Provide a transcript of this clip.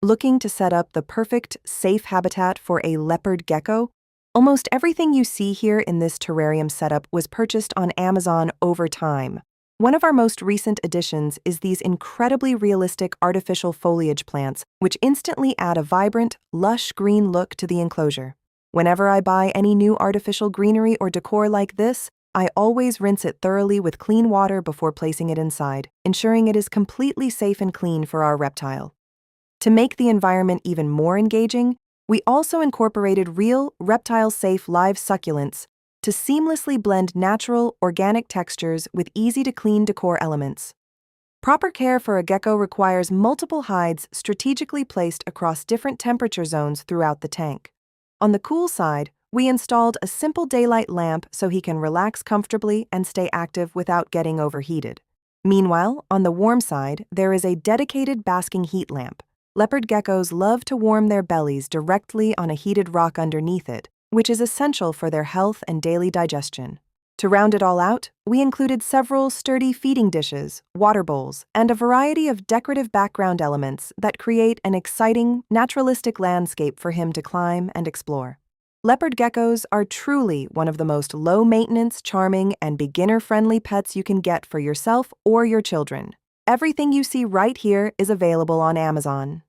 Looking to set up the perfect, safe habitat for a leopard gecko? Almost everything you see here in this terrarium setup was purchased on Amazon over time. One of our most recent additions is these incredibly realistic artificial foliage plants, which instantly add a vibrant, lush green look to the enclosure. Whenever I buy any new artificial greenery or decor like this, I always rinse it thoroughly with clean water before placing it inside, ensuring it is completely safe and clean for our reptile. To make the environment even more engaging, we also incorporated real, reptile-safe live succulents to seamlessly blend natural, organic textures with easy-to-clean decor elements. Proper care for a gecko requires multiple hides strategically placed across different temperature zones throughout the tank. On the cool side, we installed a simple daylight lamp so he can relax comfortably and stay active without getting overheated. Meanwhile, on the warm side, there is a dedicated basking heat lamp. Leopard geckos love to warm their bellies directly on a heated rock underneath it, which is essential for their health and daily digestion. To round it all out, we included several sturdy feeding dishes, water bowls, and a variety of decorative background elements that create an exciting, naturalistic landscape for him to climb and explore. Leopard geckos are truly one of the most low-maintenance, charming, and beginner-friendly pets you can get for yourself or your children. Everything you see right here is available on Amazon.